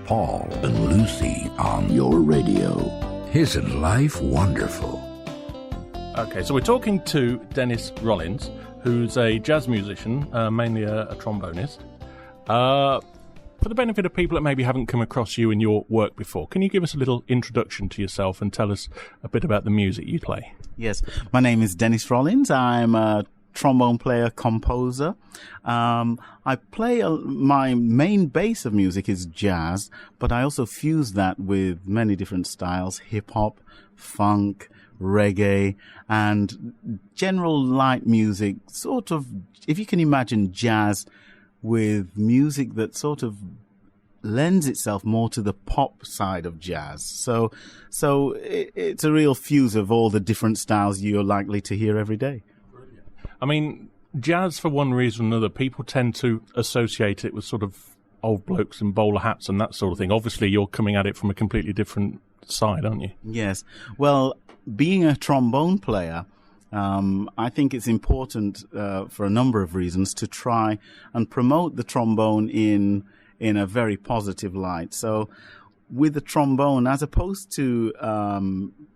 Paul and Lucy on your radio. Isn't life wonderful? Okay, so we're talking to Dennis Rollins, who's a jazz musician, mainly a trombonist. For the benefit of people that maybe haven't come across you and your work before, can you give us a little introduction to yourself and tell us a bit about the music you play? Yes, my name is Dennis Rollins. I'm a trombone player, composer. I play, my main base of music is jazz, but I also fuse that with many different styles, hip-hop, funk, reggae, and general light music, sort of, if you can imagine jazz with music that sort of lends itself more to the pop side of jazz. So it's a real fuse of all the different styles you're likely to hear every day. I mean, jazz, for one reason or another, people tend to associate it with sort of old blokes in bowler hats and that sort of thing. Obviously, you're coming at it from a completely different side, aren't you? Yes. Well, being a trombone player, I think it's important for a number of reasons to try and promote the trombone in a very positive light. So with the trombone, as opposed to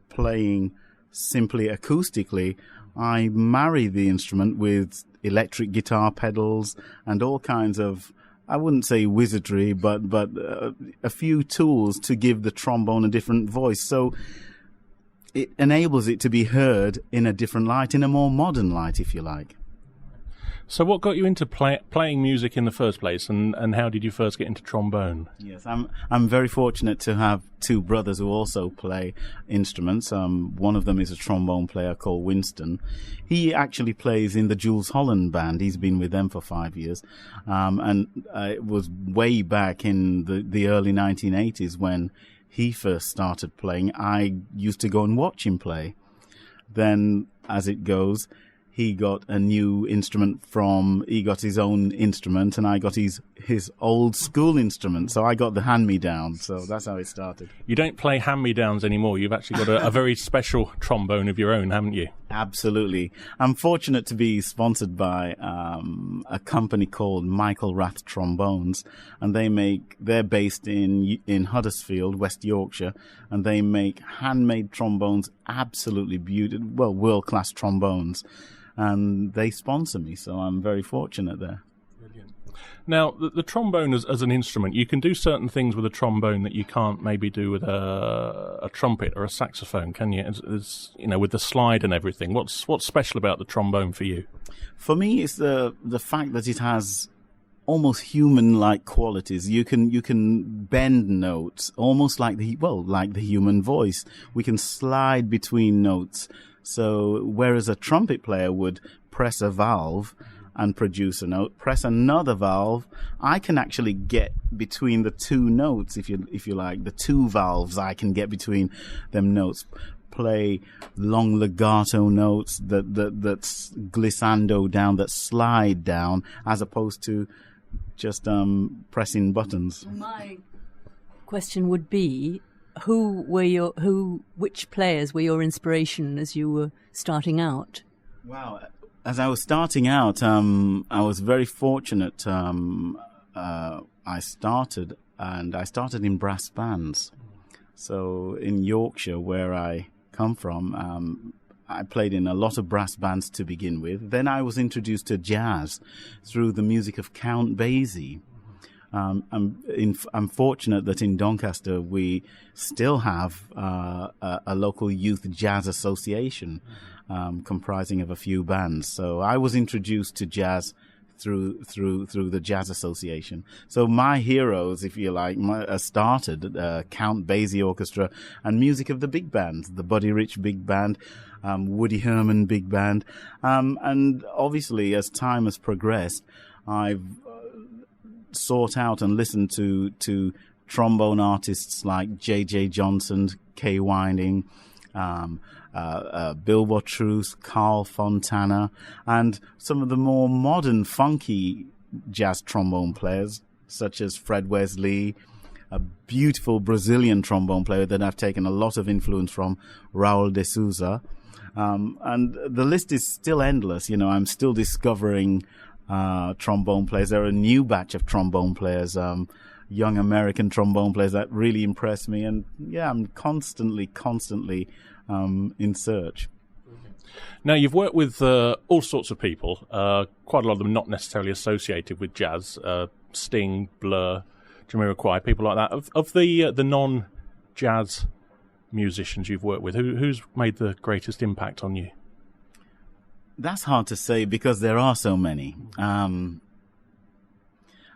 playing simply acoustically, I marry the instrument with electric guitar pedals and all kinds of, I wouldn't say wizardry, but a few tools to give the trombone a different voice. So it enables it to be heard in a different light, in a more modern light, if you like. So what got you into playing music in the first place, and how did you first get into trombone? Yes, I'm very fortunate to have two brothers who also play instruments. One of them is a trombone player called Winston. He actually plays in the Jules Holland band. He's been with them for 5 years. And it was way back in the early 1980s when he first started playing. I used to go and watch him play. Then, as it goes, he got a new instrument he got his own instrument, and I got his old school instrument. So I got the hand-me-down. So that's how it started. You don't play hand-me-downs anymore. You've actually got a very special trombone of your own, haven't you? Absolutely. I'm fortunate to be sponsored by a company called Michael Rath Trombones, and they're based in Huddersfield, West Yorkshire, and they make handmade trombones, absolutely beautiful, well, world-class trombones. And they sponsor me, so I'm very fortunate there. Brilliant. Now, the trombone as an instrument, you can do certain things with a trombone that you can't maybe do with a trumpet or a saxophone, can you? As you know, with the slide and everything. What's special about the trombone for you? For me, it's the fact that it has almost human-like qualities. You can bend notes almost like the human voice. We can slide between notes. So whereas a trumpet player would press a valve and produce a note, press another valve, I can actually get between the two notes, if you like, the two valves I can get between them notes. Play long legato notes that's glissando down, that slide down, as opposed to just pressing buttons. My question would be, which players were your inspiration as you were starting out? Wow. As I was starting out, I was very fortunate. I started in brass bands. So in Yorkshire, where I come from, I played in a lot of brass bands to begin with. Then I was introduced to jazz through the music of Count Basie. I'm fortunate that in Doncaster we still have a local youth jazz association comprising of a few bands. So I was introduced to jazz through the Jazz Association. So my heroes, if you like, started Count Basie Orchestra and music of the big bands, the Buddy Rich Big Band, Woody Herman Big Band, and obviously as time has progressed, I've sought out and listened to trombone artists like J.J. Johnson, Kay Winding, Bill Watrous, Carl Fontana, and some of the more modern, funky jazz trombone players, such as Fred Wesley, a beautiful Brazilian trombone player that I've taken a lot of influence from, Raul de Souza. And the list is still endless. You know, I'm still discovering trombone players. There are a new batch of trombone players, young American trombone players that really impress me. And yeah, I'm constantly in search. Now, you've worked with all sorts of people, quite a lot of them not necessarily associated with jazz, Sting, Blur, Jamiroquai, people like that. Of the non-jazz musicians you've worked with, who's made the greatest impact on you? That's hard to say because there are so many.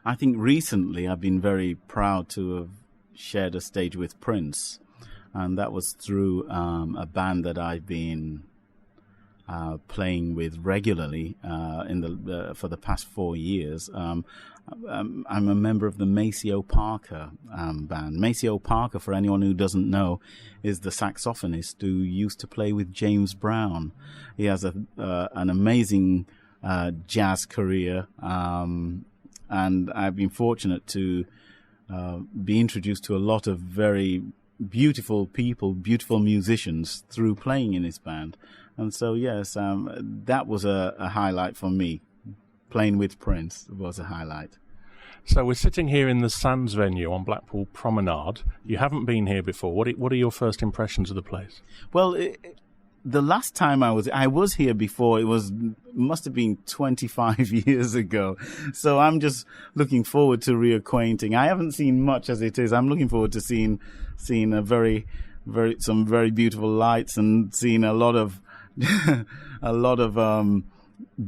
I think recently I've been very proud to have shared a stage with Prince, and that was through a band that I've been playing with regularly for the past 4 years. I'm a member of the Maceo Parker band. Maceo Parker, for anyone who doesn't know, is the saxophonist who used to play with James Brown. He has an amazing jazz career, and I've been fortunate to be introduced to a lot of very beautiful people, beautiful musicians through playing in his band. And so, yes, that was a highlight for me. Playing with Prince was a highlight. So we're sitting here in the Sands venue on Blackpool Promenade. You haven't been here before. What are your first impressions of the place? Well, the last time I was here before, must have been 25 years ago. So I'm just looking forward to reacquainting. I haven't seen much as it is. I'm looking forward to seeing some very beautiful lights and seeing a lot of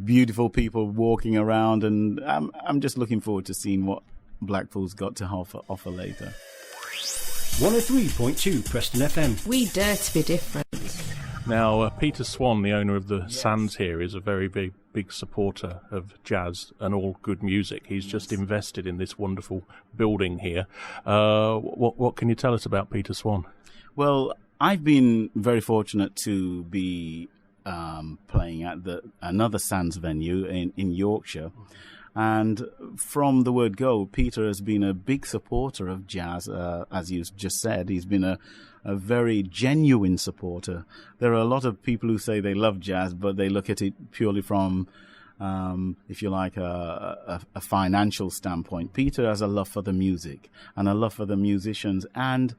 beautiful people walking around, and I'm just looking forward to seeing what Blackpool's got to offer later. 103.2 Preston FM. We dare to be different. Now, Peter Swan, the owner of the Sands here, is a very big supporter of jazz and all good music. He's just invested in this wonderful building here. What can you tell us about Peter Swan? Well, I've been very fortunate to be playing at another Sands venue in Yorkshire. And from the word go, Peter has been a big supporter of jazz, as you just said. He's been a very genuine supporter. There are a lot of people who say they love jazz, but they look at it purely from, if you like, a financial standpoint. Peter has a love for the music and a love for the musicians. And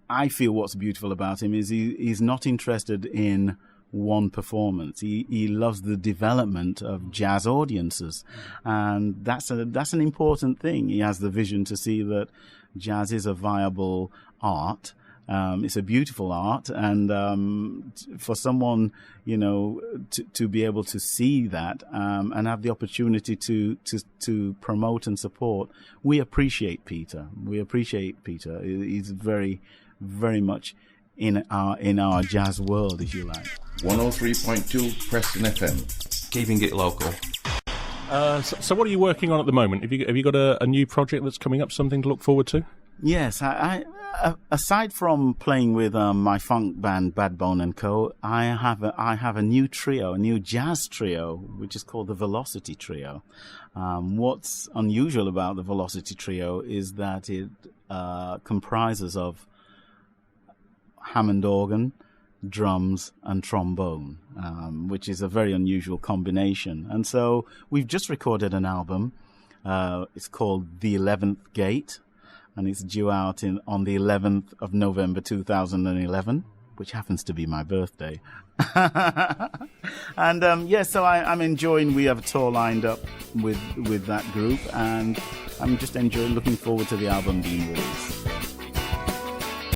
I feel what's beautiful about him is he's not interested in one performance. He loves the development of jazz audiences, and that's an important thing. He has the vision to see that jazz is a viable art. It's a beautiful art, and for someone, to be able to see that and have the opportunity to promote and support, we appreciate Peter. He's very, very much in our jazz world, if you like. 103.2 Preston FM. Keeping it local. So what are you working on at the moment? Have you got a new project that's coming up, something to look forward to? Yes, I aside from playing with my funk band Bad Bone & Co., I have a new trio, a new jazz trio, which is called the Velocity Trio. What's unusual about the Velocity Trio is that it comprises of Hammond organ, drums and trombone, which is a very unusual combination. And so we've just recorded an album. It's called The 11th Gate, and it's due out on the 11th of November 2011, which happens to be my birthday. And so I'm enjoying. We have a tour lined up with that group, and I'm just looking forward to the album being released.